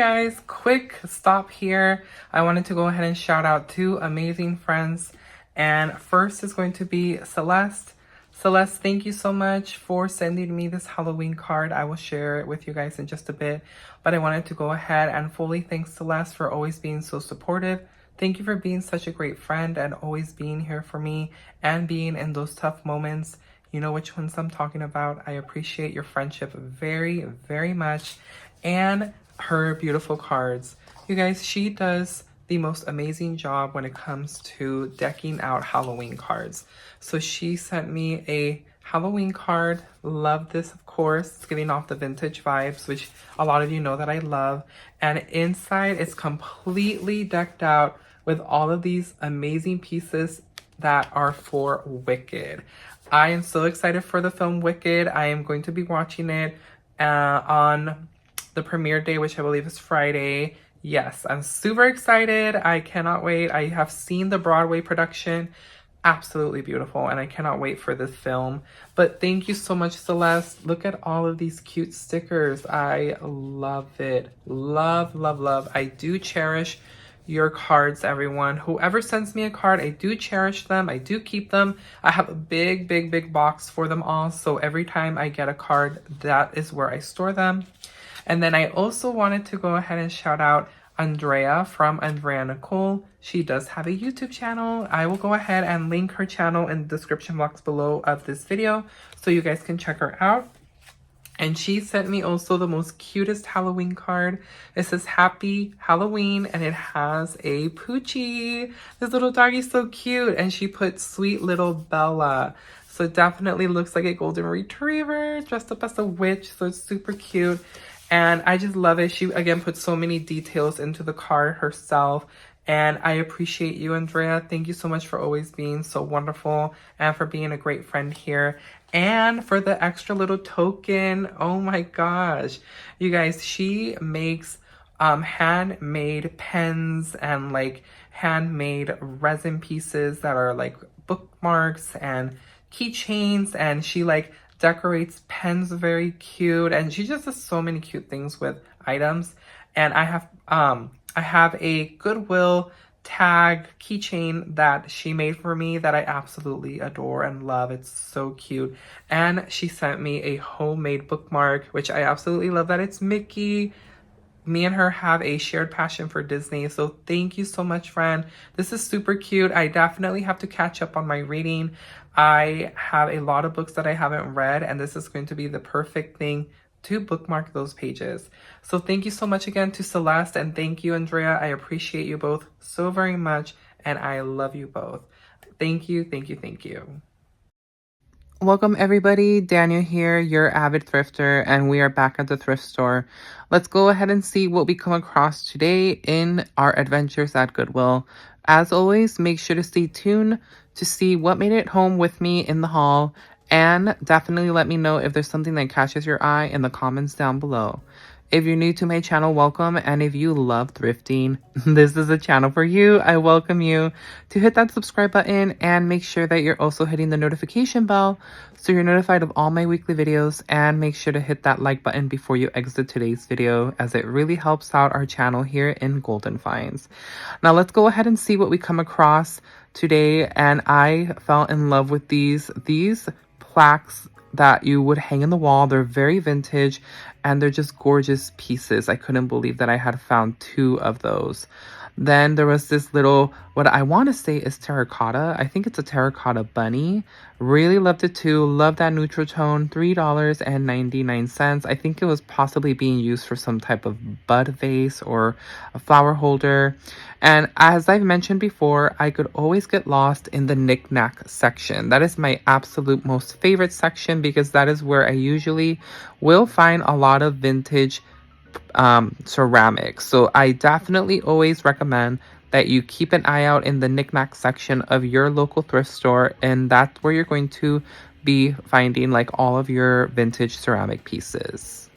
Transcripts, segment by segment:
guys, quick stop here. I wanted to go ahead and shout out two amazing friends. And first is going to be Celeste. Celeste, thank you so much for sending me this Halloween card. I will share it with you guys in just a bit. But I wanted to go ahead and fully thank Celeste for always being so supportive. Thank you for being such a great friend and always being here for me and being in those tough moments. You know which ones I'm talking about. I appreciate your friendship very, very much. And her beautiful cards. You guys, she does the most amazing job when it comes to decking out Halloween cards. So she sent me a Halloween card. Love this, of course. It's giving off the vintage vibes, which a lot of you know that I love. And inside it's completely decked out with all of these amazing pieces that are for Wicked. I am so excited for the film Wicked. I am going to be watching it on the premiere day, which I believe is Friday. Yes, I'm super excited. I cannot wait. I have seen the Broadway production. Absolutely beautiful, and I cannot wait for this film. But thank you so much, Celeste. Look at all of these cute stickers. I love it. Love, love, love. I do cherish your cards, everyone. Whoever sends me a card, I do cherish them. I do keep them. I have a big, big, big box for them all. So every time I get a card, that is where I store them. And then I also wanted to go ahead and shout out Andrea from Andrea Nicole. She does have a YouTube channel. I will go ahead and link her channel in the description box below of this video so you guys can check her out. And she sent me also the most cutest Halloween card. It says Happy Halloween and it has a Poochie. This little doggy's so cute. And she put sweet little Bella. So it definitely looks like a golden retriever dressed up as a witch. So it's super cute. And I just love it. She, again, put so many details into the card herself. And I appreciate you, Andrea. Thank you so much for always being so wonderful and for being a great friend here. And for the extra little token. Oh my gosh. You guys, she makes handmade pens and like handmade resin pieces that are like bookmarks and keychains. And she like decorates pens very cute, and she just does so many cute things with items. And I have a Goodwill tag keychain that she made for me that I absolutely adore and love. It's so cute. And she sent me a homemade bookmark, which I absolutely love that it's Mickey. Me and her have a shared passion for Disney. So thank you so much, friend. This is super cute. I definitely have to catch up on my reading. I have a lot of books that I haven't read, and this is going to be the perfect thing to bookmark those pages. So thank you so much again to Celeste, and thank you, Andrea. I appreciate you both so very much, and I love you both. Thank you, thank you, thank you. Welcome everybody, Daniel here, your avid thrifter, and we are back at the thrift store. Let's go ahead and see what we come across today in our adventures at Goodwill. As always, make sure to stay tuned to see what made it home with me in the haul, and definitely let me know if there's something that catches your eye in the comments down below. If you're new to my channel, welcome, and if you love thrifting, this is a channel for you. I welcome you to hit that subscribe button and make sure that you're also hitting the notification bell so you're notified of all my weekly videos, and make sure to hit that like button before you exit today's video, as it really helps out our channel here in Golden Finds. Now let's go ahead and see what we come across today. And I fell in love with these plaques that you would hang in the wall. They're very vintage and they're just gorgeous pieces. I couldn't believe that I had found two of those. Then there was this little, what I want to say is terracotta. I think it's a terracotta bunny. Really loved it too. Love that neutral tone. $3.99. I think it was possibly being used for some type of bud vase or a flower holder. And as I've mentioned before, I could always get lost in the knick-knack section. That is my absolute most favorite section, because that is where I usually will find a lot of vintage ceramics. So I definitely always recommend that you keep an eye out in the knickknack section of your local thrift store, and that's where you're going to be finding like all of your vintage ceramic pieces.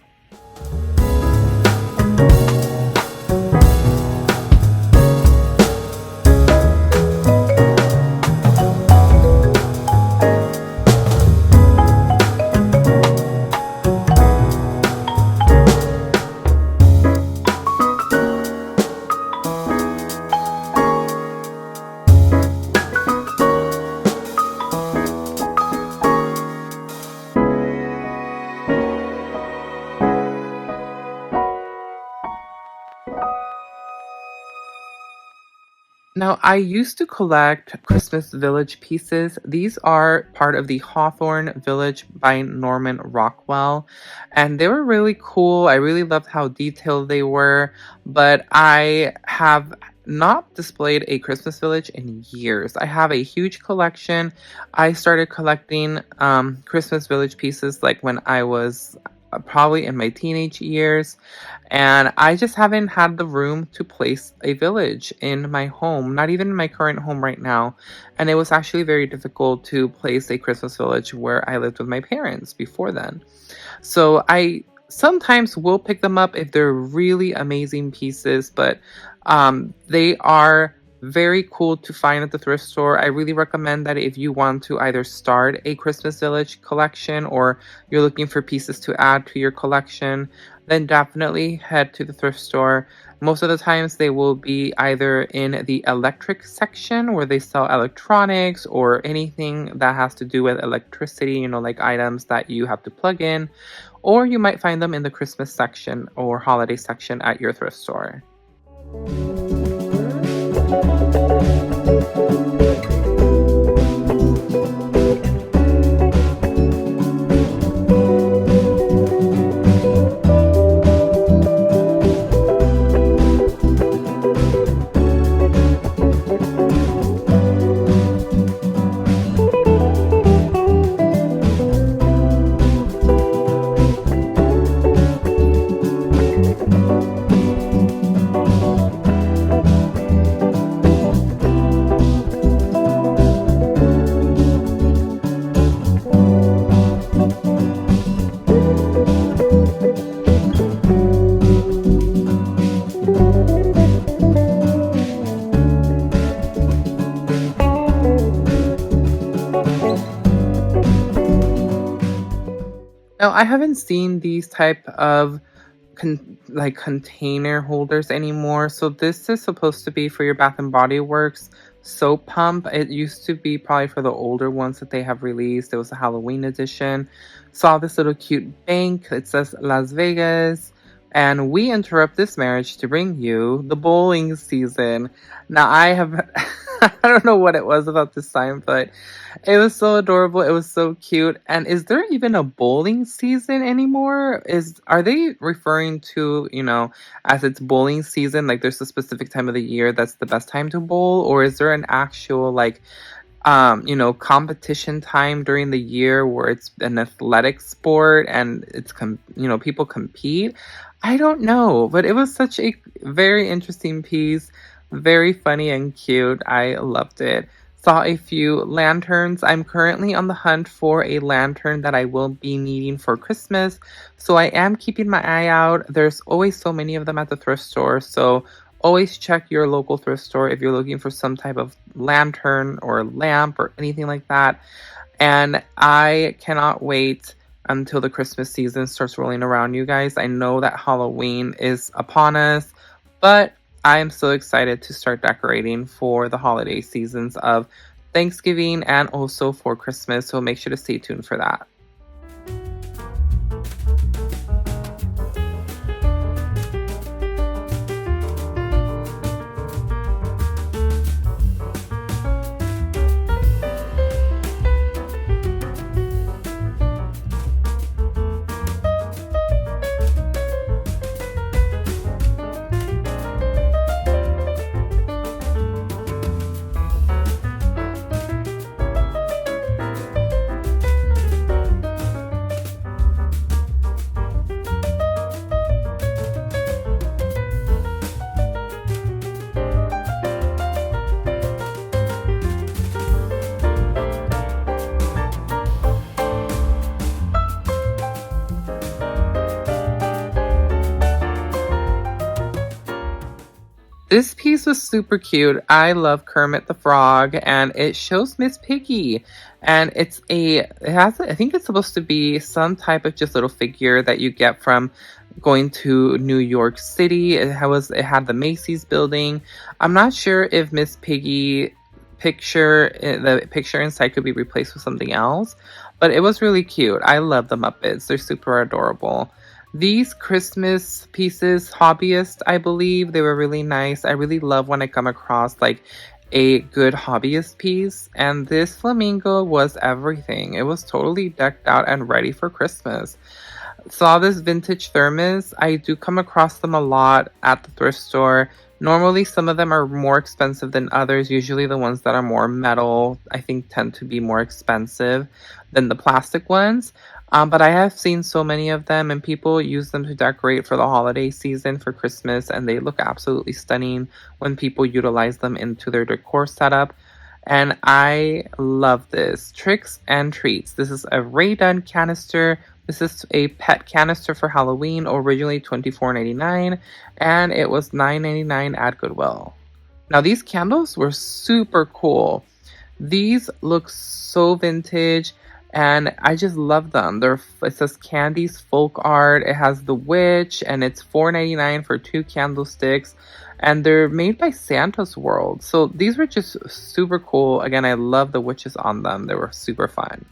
Now, I used to collect Christmas Village pieces. These are part of the Hawthorne Village by Norman Rockwell, and they were really cool. I really loved how detailed they were, but I have not displayed a Christmas Village in years. I have a huge collection. I started collecting Christmas Village pieces like when I was probably in my teenage years, and I just haven't had the room to place a village in my home, not even in my current home right now. And it was actually very difficult to place a Christmas village where I lived with my parents before then. So I sometimes will pick them up if they're really amazing pieces, but they are very cool to find at the thrift store. I really recommend that if you want to either start a Christmas Village collection or you're looking for pieces to add to your collection, then definitely head to the thrift store. Most of the times they will be either in the electric section where they sell electronics or anything that has to do with electricity, like items that you have to plug in, or you might find them in the Christmas section or holiday section at your thrift store. Now, I haven't seen these type of container holders anymore. So this is supposed to be for your Bath and Body Works soap pump. It used to be probably for the older ones that they have released. It was a Halloween edition. Saw this little cute bank. It says Las Vegas. And we interrupt this marriage to bring you the bowling season. Now, I have, I don't know what it was about this sign, but it was so adorable. It was so cute. And is there even a bowling season anymore? Are they referring to, as it's bowling season, like there's a specific time of the year that's the best time to bowl? Or is there an actual, competition time during the year where it's an athletic sport and people compete? I don't know, but it was such a very interesting piece, very funny and cute. I loved it. Saw a few lanterns. I'm currently on the hunt for a lantern that I will be needing for Christmas, so I am keeping my eye out. There's always so many of them at the thrift store, so always check your local thrift store if you're looking for some type of lantern or lamp or anything like that. And I cannot wait until the Christmas season starts rolling around, you guys. I know that Halloween is upon us, but I am so excited to start decorating for the holiday seasons of Thanksgiving and also for Christmas, so make sure to stay tuned for that. This piece was super cute. I love Kermit the Frog, and it shows Miss Piggy. And I think it's supposed to be some type of just little figure that you get from going to New York City. It had the Macy's building. I'm not sure if Miss Piggy the picture inside could be replaced with something else, but it was really cute. I love the Muppets. They're super adorable. These Christmas pieces, Hobbyist, I believe, they were really nice. I really love when I come across a good hobbyist piece, and this flamingo was everything. It was totally decked out and ready for Christmas. Saw this vintage thermos. I do come across them a lot at the thrift store. Normally, some of them are more expensive than others. Usually, the ones that are more metal, I think, tend to be more expensive than the plastic ones. But I have seen so many of them, and people use them to decorate for the holiday season for Christmas, and they look absolutely stunning when people utilize them into their decor setup. And I love this. Tricks and treats. This is a Ray Dunn canister. This is a pet canister for Halloween, originally $24.99, and it was $9.99 at Goodwill. Now, these candles were super cool. These look so vintage, and I just love them. It says Candy's Folk Art. It has the witch, and it's $4.99 for 2 candlesticks. And they're made by Santa's World. So these were just super cool. Again, I love the witches on them. They were super fun.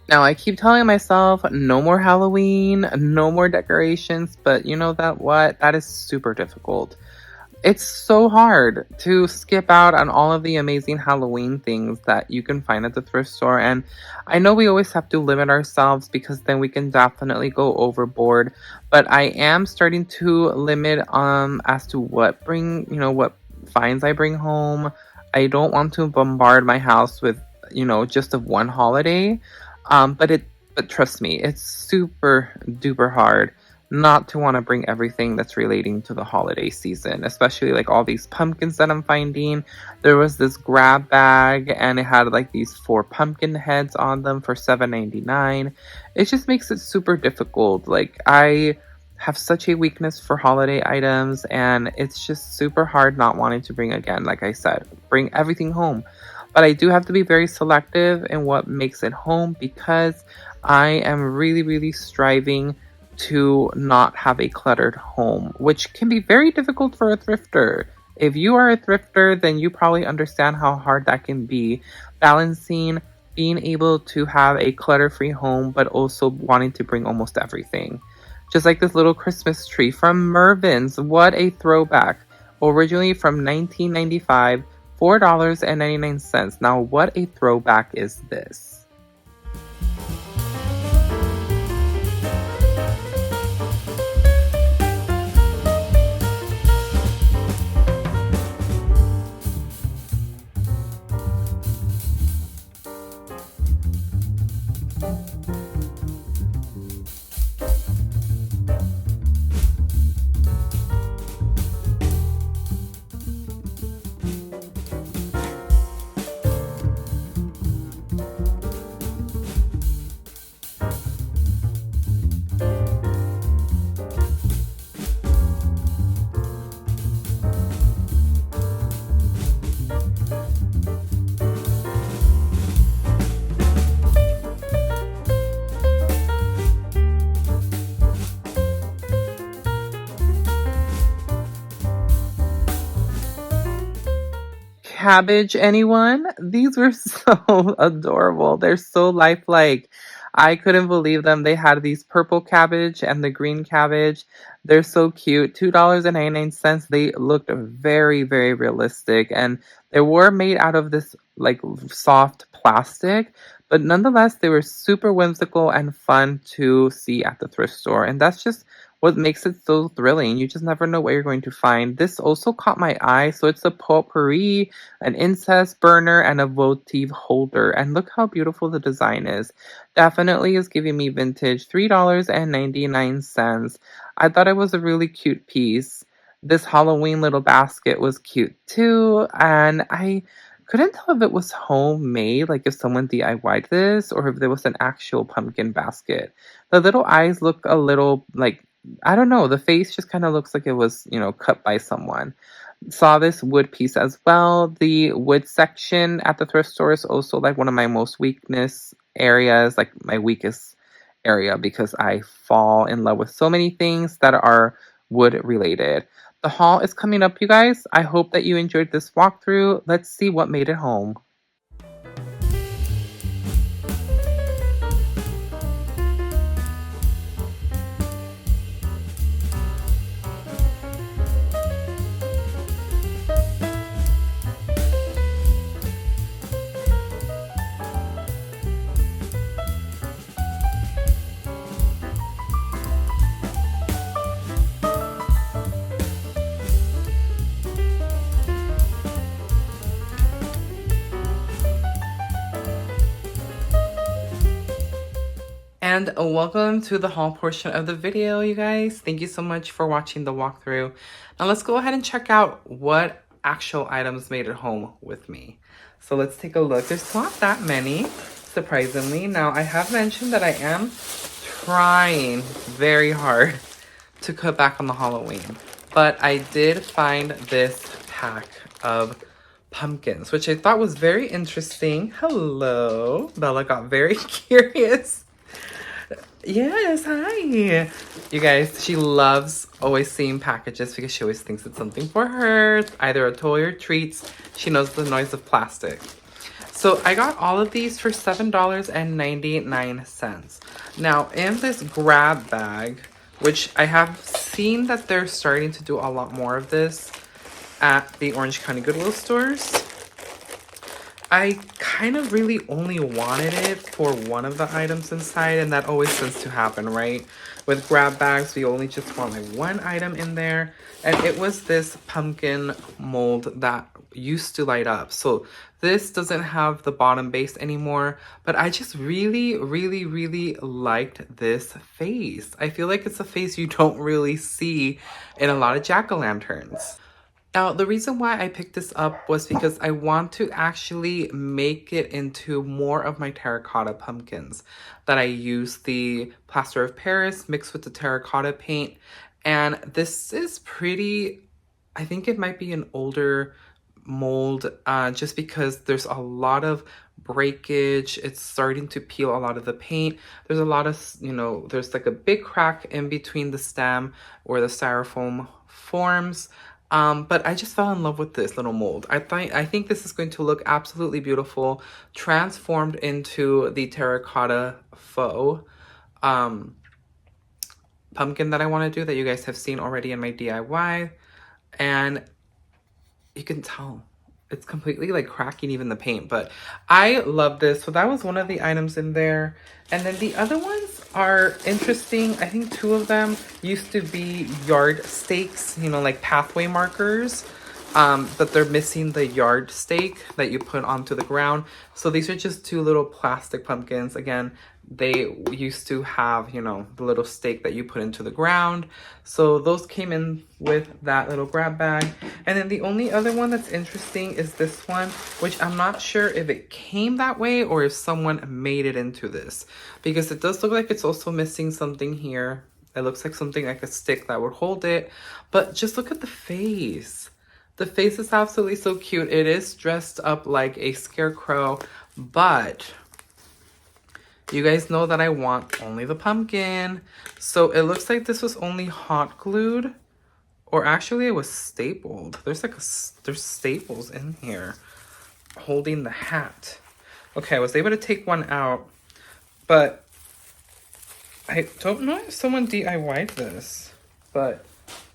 Now, I keep telling myself no more Halloween, no more decorations, but you know that what? That is super difficult. It's so hard to skip out on all of the amazing Halloween things that you can find at the thrift store. And I know we always have to limit ourselves because then we can definitely go overboard. But I am starting to limit as to what finds I bring home. I don't want to bombard my house with, just of one holiday. But trust me, it's super duper hard not to want to bring everything that's relating to the holiday season, especially like all these pumpkins that I'm finding. There was this grab bag and it had like these 4 pumpkin heads on them for $7.99. It just makes it super difficult. Like, I have such a weakness for holiday items, and it's just super hard not wanting to bring, again, like I said, bring everything home. But I do have to be very selective in what makes it home because I am really, really striving to not have a cluttered home, which can be very difficult for a thrifter. If you are a thrifter, then you probably understand how hard that can be, balancing being able to have a clutter-free home, but also wanting to bring almost everything. Just like this little Christmas tree from Mervyn's. What a throwback. Originally from 1995, $4.99. Now, what a throwback is this? Cabbage, anyone? These were so adorable. They're so lifelike. I couldn't believe them. They had these purple cabbage and the green cabbage. They're so cute. $2.99. They looked very, very realistic, and they were made out of this like soft plastic, But nonetheless, they were super whimsical and fun to see at the thrift store. And that's just what makes it so thrilling. You just never know what you're going to find. This also caught my eye. So it's a potpourri, an incense burner, and a votive holder. And look how beautiful the design is. Definitely is giving me vintage $3.99. I thought it was a really cute piece. This Halloween little basket was cute too. And I couldn't tell if it was homemade, like if someone DIY'd this, or if there was an actual pumpkin basket. The little eyes look a little like, I don't know, the face just kind of looks like it was, cut by someone. Saw this wood piece as well. The wood section at the thrift store is also like one of my most weakness areas, like my weakest area, because I fall in love with so many things that are wood related. The haul is coming up, you guys. I hope that you enjoyed this walkthrough. Let's see what made it home. And welcome to the haul portion of the video, you guys. Thank you so much for watching the walkthrough. Now let's go ahead and check out what actual items made it home with me. So let's take a look. There's not that many, surprisingly. Now I have mentioned that I am trying very hard to cut back on the Halloween, but I did find this pack of pumpkins, which I thought was very interesting. Hello, Bella got very curious. Yes, hi. You guys, she loves always seeing packages because she always thinks it's something for her, either a toy or treats. She knows the noise of plastic. So I got all of these for $7.99. Now, in this grab bag, which I have seen that they're starting to do a lot more of this at the Orange County Goodwill stores. I kind of really only wanted it for one of the items inside, and that always tends to happen, right? With grab bags, we only just want like one item in there, and it was this pumpkin mold that used to light up. So this doesn't have the bottom base anymore, but I just really, really, really liked this face. I feel like it's a face you don't really see in a lot of jack-o'-lanterns. Now, the reason why I picked this up was because I want to actually make it into more of my terracotta pumpkins. That I use the plaster of Paris mixed with the terracotta paint. And this is pretty, I think it might be an older mold just because there's a lot of breakage. It's starting to peel a lot of the paint. There's a lot of, there's like a big crack in between the stem where the styrofoam forms. But I just fell in love with this little mold. I think this is going to look absolutely beautiful, transformed into the terracotta faux pumpkin that I want to do, that you guys have seen already in my DIY. And you can tell it's completely like cracking even the paint, but I love this. So that was one of the items in there. And then the other ones are interesting. I think two of them used to be yard stakes, like pathway markers, but they're missing the yard stake that you put onto the ground. So these are just two little plastic pumpkins. Again, they used to have, the little stake that you put into the ground. So those came in with that little grab bag. And then the only other one that's interesting is this one, which I'm not sure if it came that way or if someone made it into this, because it does look like it's also missing something here. It looks like something like a stick that would hold it, but just look at the face. The face is absolutely so cute. It is dressed up like a scarecrow, but you guys know that I want only the pumpkin. So it looks like this was only hot glued, or actually it was stapled. There's staples in here holding the hat. Okay, I was able to take one out, but I don't know if someone DIY'd this. But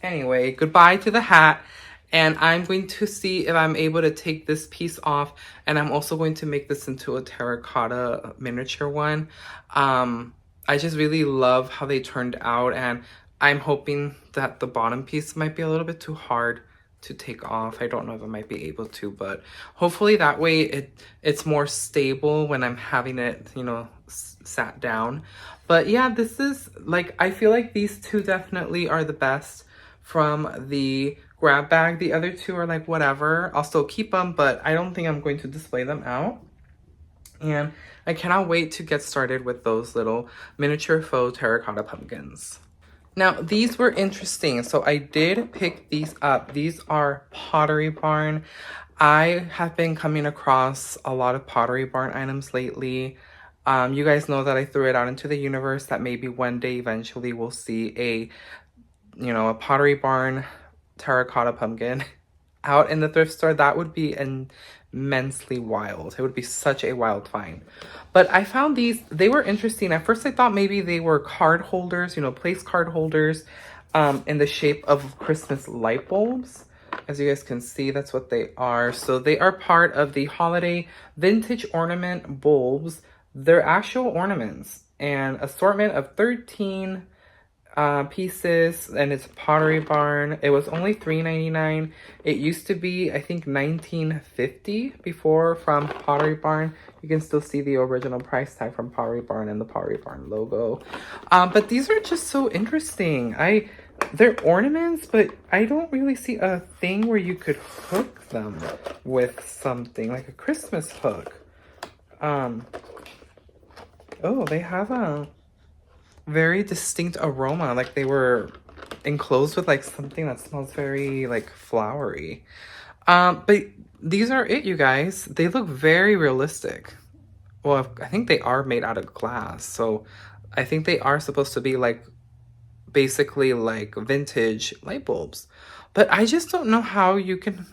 anyway, goodbye to the hat. And I'm going to see if I'm able to take this piece off, and I'm also going to make this into a terracotta miniature one. I just really love how they turned out, and I'm hoping that the bottom piece might be a little bit too hard to take off. I don't know if I might be able to, but hopefully that way it's more stable when I'm having it, you know, sat down. But yeah, this is like, I feel like these two definitely are the best from the grab bag. The other two are like whatever. I'll still keep them, but I don't think I'm going to display them out. And I cannot wait to get started with those little miniature faux terracotta pumpkins. Now, these were interesting. So I did pick these up. These are Pottery Barn. I have been coming across a lot of Pottery Barn items lately. You guys know that I threw it out into the universe that maybe one day eventually we'll see a, you know, a Pottery Barn terracotta pumpkin out in the thrift store. That would be immensely wild. It would be such a wild find. But I found these, they were interesting. At first I thought maybe they were card holders, you know, place card holders in the shape of Christmas light bulbs. As you guys can see, that's what they are. So they are part of the holiday vintage ornament bulbs. They're actual ornaments, and assortment of 13 pieces, and it's Pottery Barn. It was only $3.99. It used to be, I think, $19.50 before from Pottery Barn. You can still see the original price tag from Pottery Barn and the Pottery Barn logo. But these are just so interesting. They're ornaments, but I don't really see a thing where you could hook them with something like a Christmas hook. Oh, they have a very distinct aroma, like they were enclosed with like something that smells very like flowery. But these are it, you guys. They look very realistic. Well, I think they are made out of glass, so I think they are supposed to be like basically like vintage light bulbs. But I just don't know how you can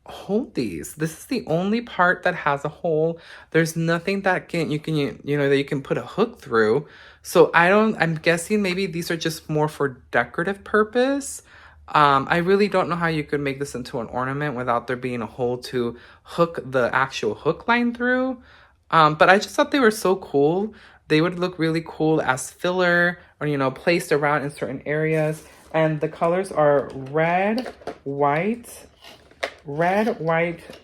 hold these. This is the only part that has a hole. There's nothing that you know that you can put a hook through. So I'm guessing maybe these are just more for decorative purpose. I really don't know how you could make this into an ornament without there being a hole to hook the actual hook line through. But I just thought they were so cool. They would look really cool as filler, or, you know, placed around in certain areas. And the colors are red, white,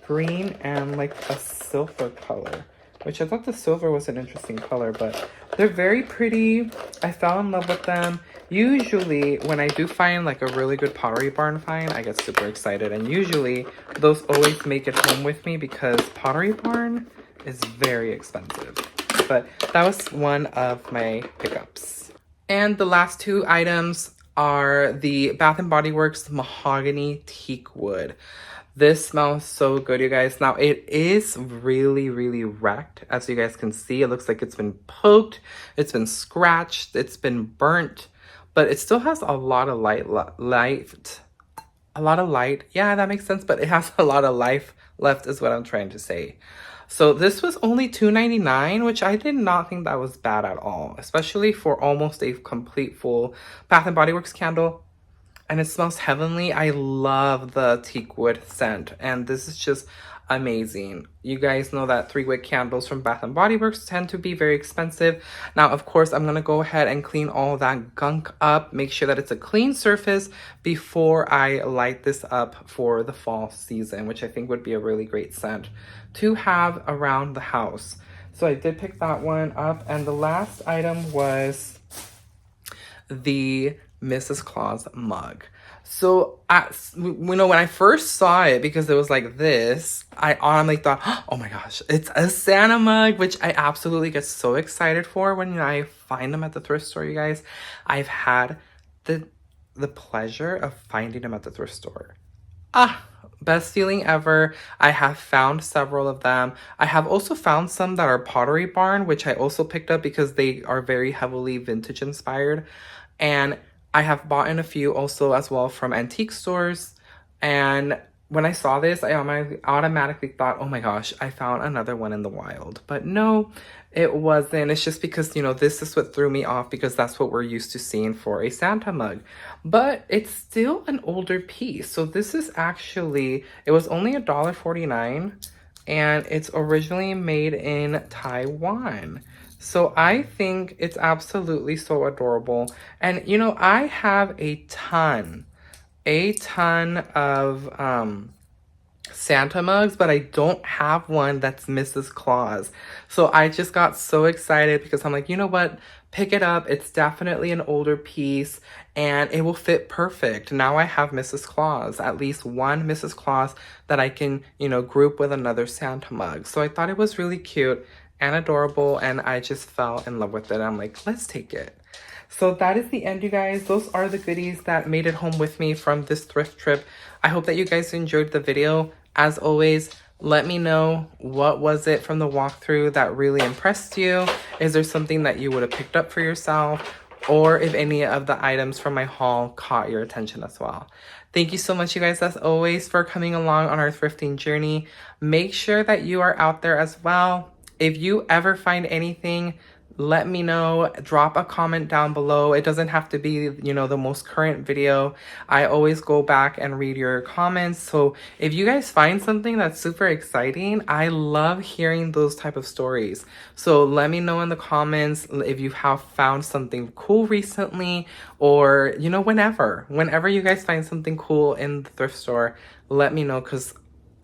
green, and like a silver color, which I thought the silver was an interesting color, but they're very pretty. I fell in love with them. Usually when I do find like a really good Pottery Barn find, I get super excited, and usually those always make it home with me because Pottery Barn is very expensive. But that was one of my pickups. And the last two items are the Bath & Body Works Mahogany Teak Wood. This smells so good, you guys. Now, it is really, really wrecked. As you guys can see, it looks like it's been poked, it's been scratched, it's been burnt, but it still has a lot of light. Yeah, that makes sense, but it has a lot of life left is what I'm trying to say. So this was only $2.99, which I did not think that was bad at all, especially for almost a complete full Bath & Body Works candle. And it smells heavenly. I love the teak wood scent, and this is just amazing. You guys know that 3-wick candles from Bath & Body Works tend to be very expensive. Now, of course, I'm gonna go ahead and clean all that gunk up, make sure that it's a clean surface before I light this up for the fall season, which I think would be a really great scent to have around the house. So I did pick that one up, and the last item was the Mrs. Claus mug. So, you know, when I first saw it, because it was like this, I honestly thought, oh my gosh, it's a Santa mug, which I absolutely get so excited for when I find them at the thrift store, you guys. I've had the pleasure of finding them at the thrift store. Best feeling ever. I have found several of them. I have also found some that are Pottery Barn, which I also picked up because they are very heavily vintage inspired. And I have bought in a few also as well from antique stores. And when I saw this, I automatically thought, oh my gosh, I found another one in the wild. But no, It wasn't. It's just because, you know, this is what threw me off because that's what we're used to seeing for a Santa mug. But it's still an older piece. So this is actually, it was only $1.49 and it's originally made in Taiwan. So I think it's absolutely so adorable. And, you know, I have a ton of Santa mugs, but I don't have one that's Mrs. Claus. So I just got so excited because I'm like, you know what? Pick it up. It's definitely an older piece and it will fit perfect. Now I have Mrs. Claus, at least one Mrs. Claus that I can, you know, group with another Santa mug. So I thought it was really cute and adorable and I just fell in love with it. I'm like, let's take it. So that is the end, you guys. Those are the goodies that made it home with me from this thrift trip. I hope that you guys enjoyed the video. As always, let me know what was it from the walkthrough that really impressed you. Is there something that you would have picked up for yourself? Or if any of the items from my haul caught your attention as well. Thank you so much, you guys, as always, for coming along on our thrifting journey. Make sure that you are out there as well. If you ever find anything, let me know. Drop a comment down below. It doesn't have to be, you know, the most current video. I always go back and read your comments. So if you guys find something that's super exciting, I love hearing those type of stories. So let me know in the comments if you have found something cool recently, or, you know, whenever you guys find something cool in the thrift store, let me know, because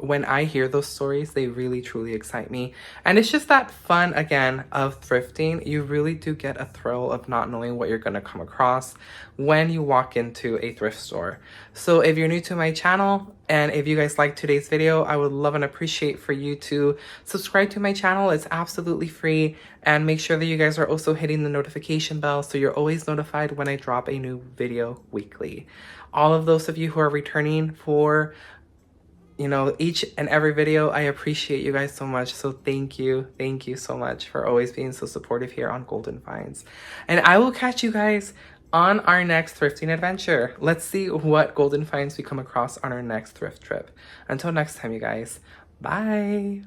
when I hear those stories, they really truly excite me. And it's just that fun, again, of thrifting. You really do get a thrill of not knowing what you're gonna come across when you walk into a thrift store. So if you're new to my channel, and if you guys like today's video, I would love and appreciate for you to subscribe to my channel. It's absolutely free. And make sure that you guys are also hitting the notification bell so you're always notified when I drop a new video weekly. All of those of you who are returning for, you know, each and every video, I appreciate you guys so much. So thank you so much for always being so supportive here on Golden Finds. And I will catch you guys on our next thrifting adventure. Let's see what Golden Finds we come across on our next thrift trip. Until next time, you guys, bye.